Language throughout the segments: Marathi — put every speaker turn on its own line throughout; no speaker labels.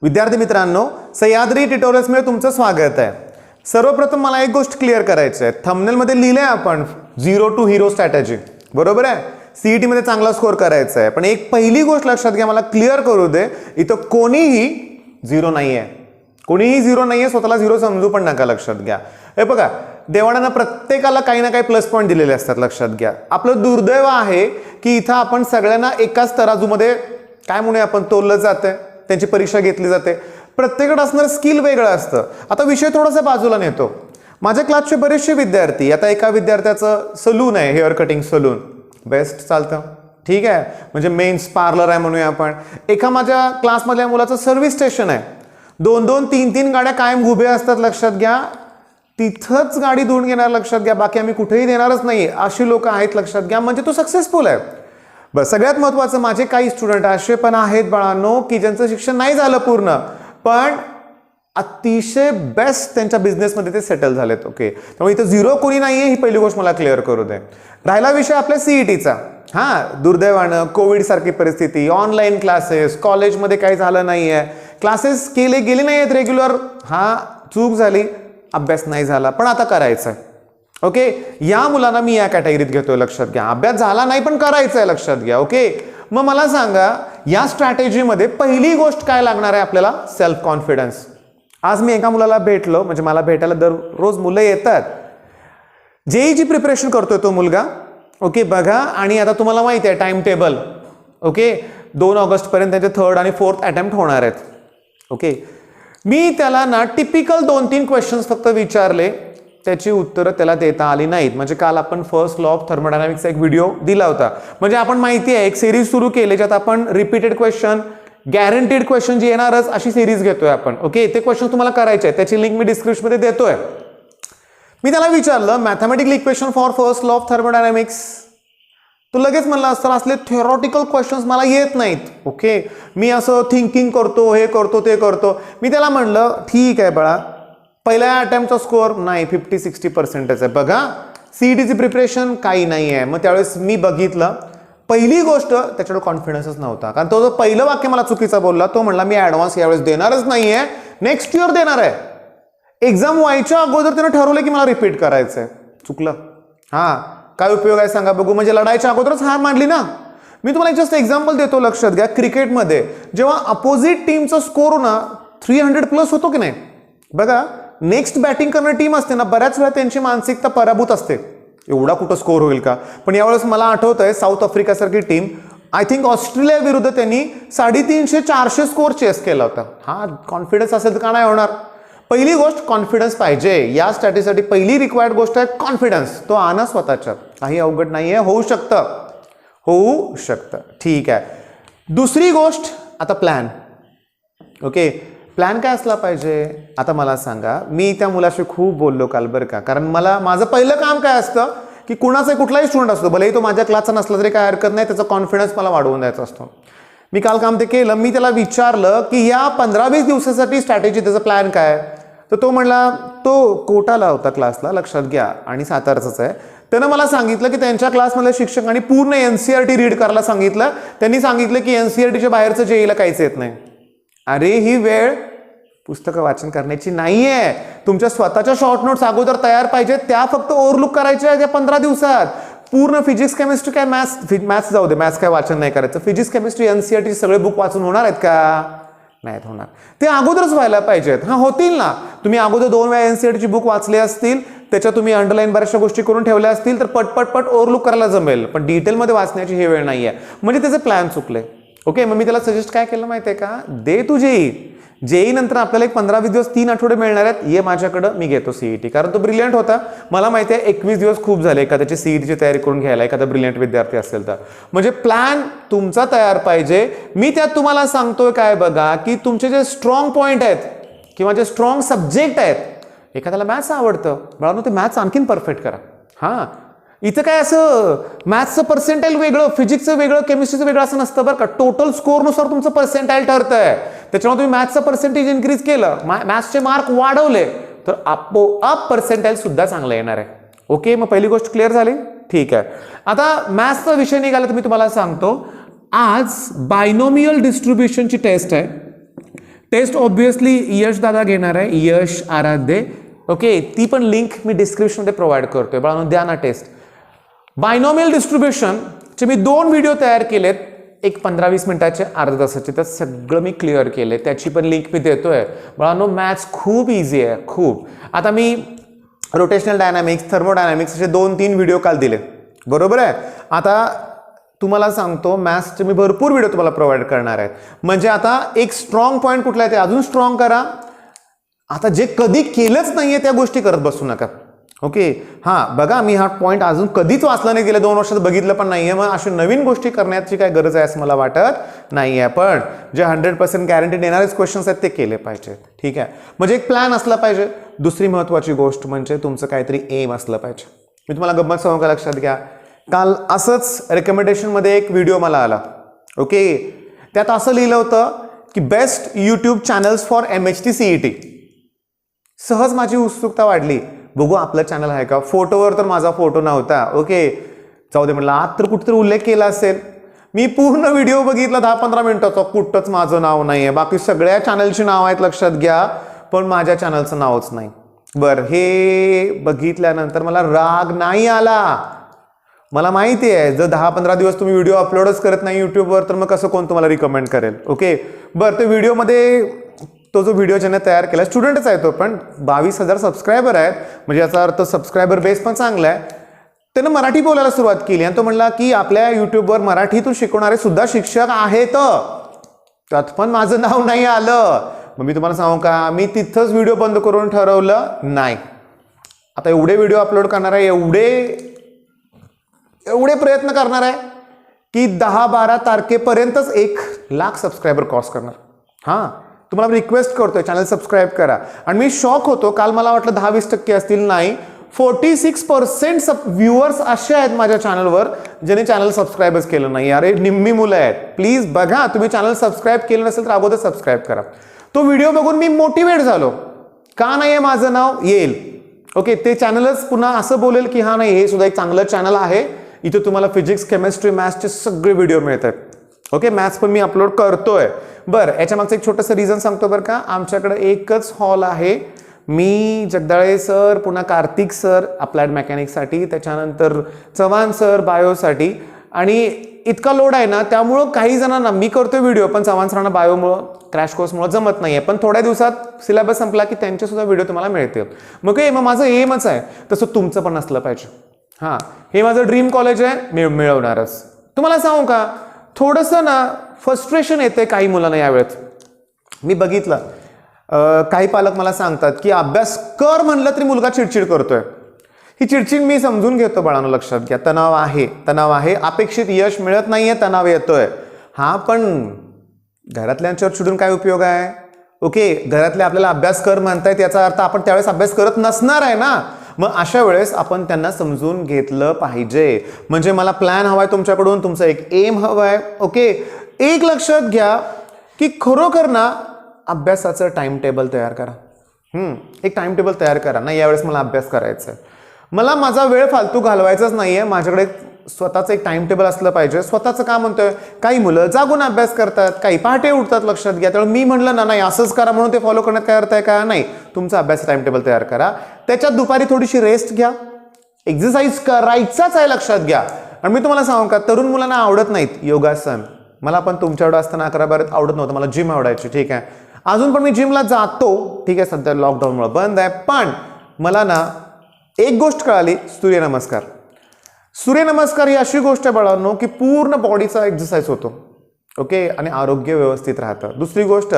विद्यार्थी मित्रांनो, सह्याद्री ट्युटोरियल्समध्ये तुमचं स्वागत आहे. सर्वप्रथम मला एक गोष्ट क्लिअर करायची आहे. थंबनेलमध्ये लिहिलंय आपण 0 to hero स्ट्रॅटेजी, बरोबर आहे. सीईटी मध्ये चांगला स्कोर करायचा आहे. पण एक पहिली गोष्ट लक्षात घ्या, मला क्लिअर करू दे, इथं कोणीही झिरो नाहीये. कोणीही झिरो नाहीये, स्वतःला झिरो समजू पण नका. लक्षात घ्या, हे बघा, देवानं प्रत्येकाला काही ना काही प्लस पॉईंट दिलेले असतात. लक्षात घ्या, आपलं दुर्दैव आहे की इथं आपण सगळ्यांना एकाच तराजूमध्ये काय म्हणूया आपण तोललं जाते, त्यांची परीक्षा घेतली जाते. प्रत्येकाकडे असणारं स्किल वेगळं असतं. आता विषय थोडासा बाजूला नेतो. माझ्या क्लासचे बरेचसे विद्यार्थी, आता एका विद्यार्थ्याचं सलून आहे, हेअर कटिंग सलून, बेस्ट चालतं, ठीक आहे, म्हणजे मेन्स पार्लर आहे म्हणूया आपण. एका माझ्या क्लासमधल्या मुलाचं सर्व्हिस स्टेशन आहे. 2-2, 3-3 गाड्या कायम उभ्या असतात. लक्षात घ्या, तिथंच गाडी धुवून घेणार. लक्षात घ्या, बाकी आम्ही कुठेही देणारच नाही, अशी लोक आहेत. लक्षात घ्या, म्हणजे तो सक्सेसफुल आहे. बस, सगळ्यात महत्त्वाचं, माझे काही स्टुडंट असे पण आहेत बाळांनो की ज्यांचं शिक्षण नाही झालं पूर्ण, पण अतिशय बेस्ट त्यांच्या बिझनेसमध्ये ते सेटल झालेत. ओके, त्यामुळे इथं झिरो कोणी नाहीये, ही पहिली गोष्ट मला क्लिअर करू दे. राहिला विषय आपल्या सीईटीचा. हां, दुर्दैवानं कोविड सारखी परिस्थिती, ऑनलाईन क्लासेस, कॉलेजमध्ये काही झालं नाहीये, क्लासेस गेले नाही आहेत रेग्युलर. हा, चूक झाली, अभ्यास नाही झाला, पण आता करायचं आहे. ओके, या मुलांना मी या कॅटेगरीत घेतोय. लक्षात घ्या, अभ्यास झाला नाही पण करायचं आहे. लक्षात घ्या. ओके, मग मला सांगा, या स्ट्रॅटेजीमध्ये पहिली गोष्ट काय लागणार आहे आपल्याला? Self confidence. आज मी एका मुलाला भेटलो, म्हणजे मला भेटायला दररोज मुलं येतात. जेईची प्रिपरेशन करतोय तो मुलगा. ओके, बघा, आणि आता तुम्हाला माहिती आहे टाइम टेबल. ओके, 2 ऑगस्टपर्यंत त्यांचे 3rd आणि 4th अटेम्प्ट होणार आहेत. ओके, मी त्याला ना टिपिकल 2-3 क्वेश्चन्स फक्त विचारले, त्याची उत्तरं त्याला देता आली नाहीत. म्हणजे काल आपण फर्स्ट लॉ ऑफ थर्मोडायनामिक्सचा एक व्हिडिओ दिला होता. म्हणजे आपण माहिती आहे एक सिरीज सुरू केली ज्यात आपण रिपीटेड क्वेश्चन, गॅरंटीड क्वेश्चन जे येणारच अशी सिरीज घेतोय आपण. ओके, ते क्वेश्चन तुम्हाला करायचे आहेत, त्याची लिंक मी डिस्क्रिप्शनमध्ये देतोय. मी त्याला विचारलं mathematical equation for first law of thermodynamics. तो लगेच म्हणला, असं असले थिओरॉटिकल क्वेश्चन्स मला येत नाहीत. ओके, मी असं थिंकिंग करतो, हे करतो, ते करतो. मी त्याला म्हणलं, ठीक आहे बाळा, पहिल्या अटेम्प्टचा स्कोअर नाही, 50-60% आहे. बघा, सीईटीची प्रिपरेशन काही नाही आहे. मग त्यावेळेस मी बघितलं, पहिली गोष्ट त्याच्याकडे कॉन्फिडन्सच नव्हता. कारण तो जो पहिलं वाक्य मला चुकीचा बोलला, तो म्हणला मी ॲडव्हान्स यावेळेस देणारच नाहीये, नेक्स्ट इयर देणार आहे. एक्झाम व्हायच्या अगोदर त्यानं ठरवलं की मला रिपीट करायचं आहे. चुकलं. हां, काय उपयोग आहे सांगा बघू. म्हणजे लढायच्या अगोदरच हार मांडली ना. मी तुम्हाला जस्ट एक्झाम्पल देतो. लक्षात घ्या, क्रिकेटमध्ये जेव्हा अपोजिट टीमचा स्कोर ना 300+ होतो की नाही, बघा, नेक्स्ट बॅटिंग करणारी टीम असते ना, बऱ्याच वेळा त्यांची मानसिकता पराभूत असते, एवढा कुठं स्कोर होईल का. पण यावेळेस मला आठवत आहे, साऊथ आफ्रिकासारखी टीम, आय थिंक ऑस्ट्रेलिया विरुद्ध त्यांनी 350-400 स्कोर चेस केला होता. हा, कॉन्फिडन्स असेल तर का नाही होणार. पहिली गोष्ट कॉन्फिडन्स पाहिजे. या स्ट्रॅटेजीसाठी पहिली रिक्वायर्ड गोष्ट आहे कॉन्फिडन्स. तो आणा स्वतःच्यात, काही अवघड नाहीये, होऊ शकतं. ठीक आहे. दुसरी गोष्ट, आता प्लॅन. ओके, प्लॅन काय असला पाहिजे. आता मला सांगा, मी त्या मुलाशी खूप बोललो काल बरं का, कारण माझं पहिलं काम काय असतं की कुणाचा कुठलाही स्टुडंट असतो, भलेही तो माझ्या क्लासचा नसला तरी काय हरकत नाही, त्याचा कॉन्फिडन्स मला वाढवून द्यायचा असतो. मी काल काम ते केलं. मी त्याला विचारलं की या 15-20 दिवसासाठी स्ट्रॅटेजी, त्याचा प्लॅन काय. तर तो म्हणला, तो कोटाला होता क्लासला, लक्षात घ्या, आणि सातारचाच आहे. त्यानं मला सांगितलं की त्यांच्या क्लासमधल्या शिक्षकांनी पूर्ण NCERT रीड करायला सांगितलं. त्यांनी सांगितलं की NCERTच्या बाहेरचं जेईला काहीच येत नाही. अरे, ही वेळ पुस्तकं वाचन करण्याची नाहीये. तुमच्या स्वतःच्या शॉर्ट नोट्स अगोदर तयार पाहिजेत, त्या फक्त ओव्हरलुक करायच्या आहेत या 15 दिवसात. पूर्ण फिजिक्स केमिस्ट्री काय, मॅथ्स जाऊ दे, मॅथ्स काय वाचन नाही करायचं. फिजिक्स केमिस्ट्री NCERT सगळे बुक वाचून होणार आहेत का? नाहीत होणार. ते अगोदरच व्हायला पाहिजेत. हां, होतील ना. तुम्ही अगोदर 2 वेळा NCERTची बुक वाचली असतील, त्याच्यात तुम्ही अंडरलाईन बऱ्याचशा गोष्टी करून ठेवल्या असतील, तर पट ओव्हरलुक करायला जमेल. पण डिटेलमध्ये वाचण्याची ही वेळ नाहीये. म्हणजे त्याचे प्लॅन चुकले. ओके, मग मी त्याला सजेस्ट काय केलं माहिती आहे का, दे तू जेई नंतर आपल्याला एक 15-20 दिवस, 3 आठवडे मिळणार आहेत, ये माझ्याकडं, मी घेतो सीईटी. कारण तो ब्रिलियंट होता. मला माहिती आहे 21 दिवस खूप झाले एखाद्याची सीईटीची तयारी करून घ्यायला, एखादा ब्रिलियंट विद्यार्थी असेल तर. म्हणजे प्लॅन तुमचा तयार पाहिजे. मी त्यात तुम्हाला सांगतोय काय बघा, की तुमचे जे स्ट्रॉंग पॉईंट आहेत किंवा जे स्ट्रॉंग सब्जेक्ट आहेत, एखाद्याला मॅथ्स आवडतं, बाळांनो ते मॅथ्स आणखीन परफेक्ट करा. हां, इथं काय असं मॅथ्सचं पर्सेंटाईल वेगळं, फिजिक्सचं वेगळं, केमिस्ट्रीचं वेगळं असं नसतं बरं का. टोटल स्कोअरनुसार तुमचं पर्सेंटाईल ठरतंय. त्याच्यामुळे तुम्ही मॅथ्सचं पर्सेंटेज इन्क्रीज केलं, मॅथ्सचे मार्क वाढवले, तर आपोआप पर्सेंटाईल सुद्धा चांगलं येणार आहे. ओके, मग पहिली गोष्ट क्लिअर झाली. ठीक आहे. आता मॅथ्सचा विषय निघाला तर मी तुम्हाला सांगतो, आज बायनोमियल डिस्ट्रीब्युशनची टेस्ट आहे. टेस्ट ऑब्विसली यश दादा घेणार आहे, यश आराध्य. ओके, ती पण लिंक मी डिस्क्रिप्शनमध्ये प्रोव्हाइड करतोय, बाळांनो द्या ना टेस्ट. बायनॉमियल डिस्ट्रीब्युशनचे मी 2 व्हिडिओ तयार केलेत, एक 15-20 मिनिटाचे, अर्धा तासाचे, तर सगळं मी क्लिअर केले, त्याची पण लिंक मी देतोय. बाळांनो मॅथ्स खूप इझी आहे, खूप. आता मी रोटेशनल डायनॅमिक्स, थर्मोडायनॅमिक्स असे 2-3 व्हिडिओ काल दिले, बरोबर आहे. आता तुम्हाला सांगतो मॅथ्सचे मी भरपूर व्हिडिओ तुम्हाला प्रोव्हाइड करणार आहेत. म्हणजे आता एक स्ट्रॉंग पॉईंट कुठला आहे ते अजून स्ट्रॉंग करा. आता जे कधी केलंच नाहीये त्या गोष्टी करत बसू नका. ओके, हां बघा, मी हा पॉईंट अजून कधीच वाचला नाही, गेल्या 2 वर्षात बघितलं पण नाहीये. मग अशा नवीन गोष्टी करण्याची काय गरज आहे असं मला वाटत नाहीये. पण जे 100% गॅरंटी देणारेच क्वेश्चन्स आहेत ते केले पाहिजेत. ठीक आहे, म्हणजे एक प्लॅन असला पाहिजे. दुसरी महत्वाची गोष्ट म्हणजे तुमचं काहीतरी एम असलं पाहिजे. मी तुम्हाला गंमत सांगू का, लक्षात घ्या. काल असंच रेकमेंडेशनमध्ये एक व्हिडिओ मला आला. ओके, त्यात असं लिहिलं होतं की best YouTube channels for MHT-CET. सहज माझी उत्सुकता वाढली, बघू आपलं चॅनल आहे का. फोटोवर तर माझा फोटो नव्हता. ओके, जाऊ दे म्हटलं, आत तर कुठेतरी उल्लेख केला असेल. मी पूर्ण व्हिडिओ बघितला 10-15 मिनिटाचा, कुठंच माझं नाव नाही आहे. बाकी सगळ्या चॅनलची नाव आहेत लक्षात घ्या, पण माझ्या चॅनलचं नावच नाही. बरं, हे बघितल्यानंतर मला राग नाही आला. मला माहिती आहे जर 10-15 दिवस तुम्ही व्हिडिओ अपलोडच करत नाही यूट्यूबवर, तर मग कसं कोण तुम्हाला रिकमेंड करेल. ओके, बरं, ते व्हिडिओमध्ये तो जो व्हिडिओ ज्याने तयार केला, स्टुडंटच आहे तो, पण 22,000 सबस्क्रायबर आहेत, म्हणजे याचा अर्थ सबस्क्रायबर बेस पण चांगला आहे. त्यानं मराठी बोलायला सुरुवात केली आणि तो म्हणला की आपल्या युट्यूबवर मराठीतून शिकवणारे सुद्धा शिक्षक आहेत, त्यात पण माझं नाव नाही आलं. मग मी तुम्हाला सांगू का, मी तिथंच व्हिडिओ बंद करून ठरवलं नाही, आता एवढे व्हिडिओ अपलोड करणार आहे, एवढे प्रयत्न करणार आहे की 10-12 तारखेपर्यंतच 1,00,000 सबस्क्रायबर क्रॉस करणार. हां, तुम्हाला रिक्वेस्ट करतोय चॅनल सबस्क्राईब करा. आणि मी शॉक होतो, काल मला वाटलं 10-20% असतील, नाही 46% व्ह्युअर्स असे आहेत माझ्या चॅनलवर ज्याने चॅनल सबस्क्राईबच केलं नाही. अरे निम्मी मुलं आहेत. प्लीज बघा, तुम्ही चॅनल सबस्क्राईब केलं नसेल तर अगोदर सबस्क्राईब करा. तो व्हिडिओ बघून मी मोटिवेट झालो, का नाही आहे माझं नाव येईल. ओके, ते चॅनलच पुन्हा असं बोलेल की हा नाही, हे सुद्धा एक चांगलं चॅनल आहे, इथे तुम्हाला फिजिक्स, केमिस्ट्री, मॅथ्सचे सगळे व्हिडिओ मिळत आहेत. ओके, मॅथ्स पण मी अपलोड करतोय. बरं, याच्या मागचं एक छोटंसं रिझन सांगतो बरं का. आमच्याकडे एकच हॉल आहे, मी जगदाळे सर, पुन्हा कार्तिक सर अप्लाइड मेकॅनिक्ससाठी, त्याच्यानंतर चव्हाण सर बायोसाठी. आणि इतका लोड आहे ना, त्यामुळं काही जणांना मी करतोय व्हिडिओ, पण चव्हाण सरांना बायोमुळं, क्रॅश कोर्समुळे जमत नाहीये. पण थोड्या दिवसात सिलेबस संपला की त्यांचे सुद्धा व्हिडिओ तुम्हाला मिळतील. मग माझं एमच आहे तसं तुमचं पण असलं पाहिजे. हां, हे माझं ड्रीम कॉलेज आहे, मिळवणारच. तुम्हाला सांगू का, थोडंसं ना फ्रस्ट्रेशन येते काही मुलांना यावेळेस. मी बघितलं काही पालक मला सांगतात की अभ्यास कर म्हणलं तरी मुलगा चिडचिड करतोय. ही चिडचिड मी समजून घेतो बाळांनो, लक्षात घ्या. तणाव आहे, अपेक्षित यश मिळत नाहीये, तणाव येतोय. हा, पण घरातल्यांच्यावर चिडून काय उपयोग आहे. ओके, घरातले आपल्याला अभ्यास कर म्हणतायत, याचा अर्थ आपण त्यावेळेस अभ्यास करत नसणार आहे ना. मग अशा वेळेस आपण त्यांना समजून घेतलं पाहिजे. म्हणजे मला प्लॅन हवाय तुमच्याकडून, तुमचं एक एम हवाय. ओके, एक लक्षात घ्या की खरोखर ना अभ्यासाचं टाइम टेबल तयार करा. एक टाइम टेबल तयार करा. नाही, यावेळेस मला अभ्यास करायचा आहे, मला माझा वेळ फालतू घालवायचाच नाहीये, माझ्याकडे स्वतःचं एक टाइम टेबल असलं पाहिजे. स्वतःचं का म्हणतोय, काही मुलं जागून अभ्यास करतात, काही पहाटे उठतात, लक्षात घ्या. त्यामुळे मी म्हणलं ना, नाही असंच करा म्हणून ते फॉलो करण्यात काय अर्थ आहे का. नाही, तुमचा अभ्यास टाइम टेबल तयार करा. त्याच्यात दुपारी थोडीशी रेस्ट घ्या, एक्सरसाइज करायचाच आहे, लक्षात घ्या. आणि मी तुम्हाला सांगू का, तरुण मुलांना आवडत नाहीत योगासन. मला पण तुमच्याकडे असताना 11-12 आवडत नव्हतं, मला जिम आवडायची. ठीक आहे, अजून पण मी जिमला जातो. ठीक आहे, सध्या लॉकडाऊनमुळे बंद आहे. पण मला ना एक गोष्ट कळाली, सूर्यनमस्कार ही अशी गोष्ट आहे बाळांनो की पूर्ण बॉडीचा एक्सरसाइज होतो. ओके, आणि आरोग्य व्यवस्थित राहतं. दुसरी गोष्ट,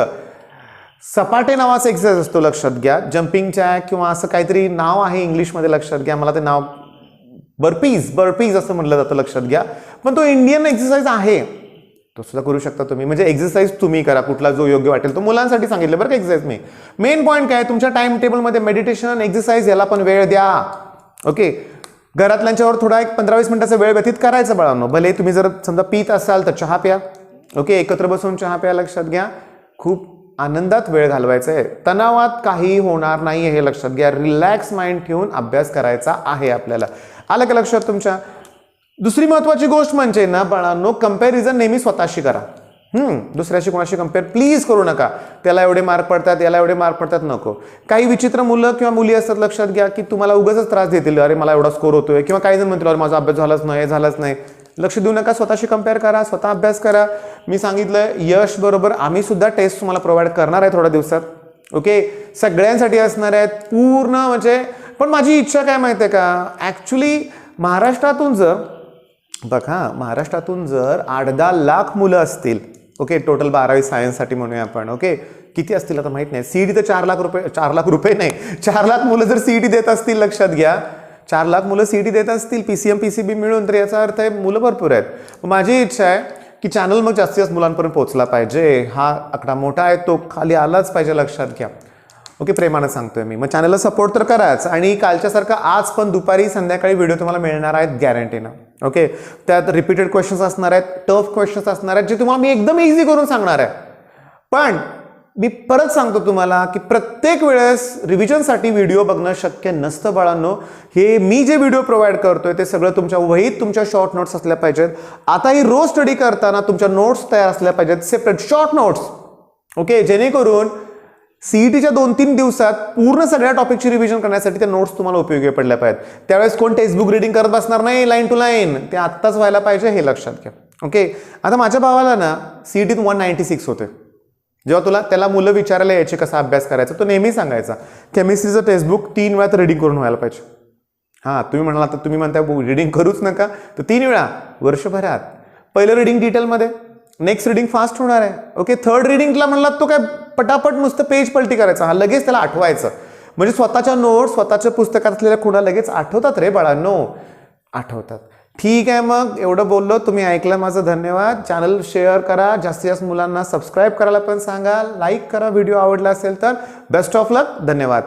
सपाटे नावाचा एक्सरसाइज असतो, लक्षात घ्या. जम्पिंग जॅक किंवा असं काहीतरी नाव आहे इंग्लिशमध्ये, लक्षात घ्या. मला ते नाव बर्पीज असं म्हटलं जातं, लक्षात घ्या. पण तो इंडियन एक्सरसाइज आहे, तो सुद्धा करू शकता तुम्ही. म्हणजे एक्सरसाइज तुम्ही करा, कुठला जो योग्य वाटेल तो. मुलांसाठी सांगितलं बरं का एक्सरसाइज मी. मेन पॉईंट काय, तुमच्या टाइम टेबलमध्ये मेडिटेशन, एक्सरसाइज याला पण वेळ द्या. ओके, घरातल्यांच्यावर थोडा एक 15-20 मिनिटाचा वेळ व्यतीत करायचा बाळांनो. भले तुम्ही जर समजा पीत असाल तर चहा प्या. ओके, एकत्र बसून चहा प्या, लक्षात घ्या. खूप आनंदात वेळ घालवायचा आहे, तणावात काही होणार नाही हे लक्षात घ्या. रिलॅक्स माइंड ठेवून अभ्यास करायचा आहे आपल्याला. आलं का लक्षात तुमच्या. दुसरी महत्वाची गोष्ट म्हणजे ना बाळांनो, कंपॅरिझन नेहमी स्वतःशी करा. दुसऱ्याशी कोणाशी कम्पेअर प्लीज करू नका. त्याला एवढे मार्क पडतात, याला एवढे मार्क पडतात, नको. काही विचित्र मुलं किंवा मुली असतात, लक्षात घ्या, की तुम्हाला उगाच त्रास देतील, अरे मला एवढा स्कोर होतोय, किंवा काही जण म्हणतील अरे माझा अभ्यास झालाच नाही, झालाच नाही. लक्ष देऊ नका, स्वतःशी कम्पेअर करा, स्वतः अभ्यास करा. मी सांगितलं यश बरोबर आम्ही सुद्धा टेस्ट तुम्हाला प्रोव्हाइड करणार आहे थोड्या दिवसात. ओके, सगळ्यांसाठी असणार आहेत पूर्ण. म्हणजे पण माझी इच्छा काय माहिती आहे का, ॲक्च्युली महाराष्ट्रातून जर 8-10 लाख मुलं असतील, ओके, टोटल 12वी सायन्ससाठी म्हणूया आपण, ओके, किती असतील आता माहित नाही. सीईटी तर 4 लाख रुपये नाही, 4 लाख मुलं जर सीईटी देत असतील, लक्षात घ्या, 4 लाख मुलं सीईटी देत असतील PCM PCB मिळून, तर याचा अर्थ आहे मुलं भरपूर आहेत. माझी इच्छा आहे की चॅनल मग जास्तीत जास्त मुलांपर्यंत पोहोचला पाहिजे. हा आकडा मोठा आहे, तो खाली आलाच पाहिजे, लक्षात घ्या. ओके, प्रेमानं सांगतोय मी. मग चॅनलला सपोर्ट तर कराच. आणि कालच्यासारखं आज पण दुपारी संध्याकाळी व्हिडिओ तुम्हाला मिळणार आहेत गॅरंटीनं. ओके, त्यात रिपीटेड क्वेश्चन्स असणार आहेत, टफ क्वेश्चन्स असणार आहेत, जे तुम्हाला मी एकदम इझी करून सांगणार आहे. पण मी परत सांगतो तुम्हाला की प्रत्येक वेळेस रिव्हिजनसाठी व्हिडिओ बघणं शक्य नसतं बाळांनो. हे मी जे व्हिडिओ प्रोव्हाइड करतोय ते सगळं तुमच्या वहीत तुमच्या शॉर्ट नोट्स असल्या पाहिजेत. आता ही रोज स्टडी करताना तुमच्या नोट्स तयार असल्या पाहिजेत, सेपरेट शॉर्ट नोट्स. ओके, जेणेकरून सीईटीच्या 2-3 दिवसात पूर्ण सगळ्या टॉपिकची रिव्हिजन करण्यासाठी त्या नोट्स तुम्हाला उपयोगी पडल्या पाहिजेत. त्यावेळेस कोण टेक्स्टबुक रिडिंग करत बसणार नाही लाईन टू लाईन, ते आत्ताच व्हायला पाहिजे, हे लक्षात घ्या. ओके, आता माझ्या भावाला ना सीईटीत 196 होते. जेव्हा त्याला मुलं विचारायला यायचे कसा अभ्यास करायचा, तो नेहमी सांगायचा केमिस्ट्रीचं टेक्स्टबुक 3 वेळा तर रिडिंग करून व्हायला पाहिजे. तुम्ही म्हणाला तर तुम्ही म्हणताय रिडिंग करूच नका, तर 3 वेळा वर्षभरात. पहिलं रिडिंग डिटेलमध्ये, नेक्स्ट रिडिंग फास्ट होणार आहे. ओके, थर्ड रिडिंगला म्हणलात तो काय पटापट नुसतं पेज पलटी करायचा, लगेच त्याला आठवायचं. म्हणजे स्वतःच्या नोट्स, स्वतःच्या पुस्तकात असलेल्या खुणा लगेच आठवतात रे बाळांनो, आठवतात. ठीक आहे, मग एवढं बोललो, तुम्ही ऐकलं माझं, धन्यवाद. चॅनल शेअर करा, जास्तीत जास्त मुलांना सबस्क्राईब करायला पण सांगा, लाईक करा व्हिडिओ आवडला असेल तर. बेस्ट ऑफ लक, धन्यवाद.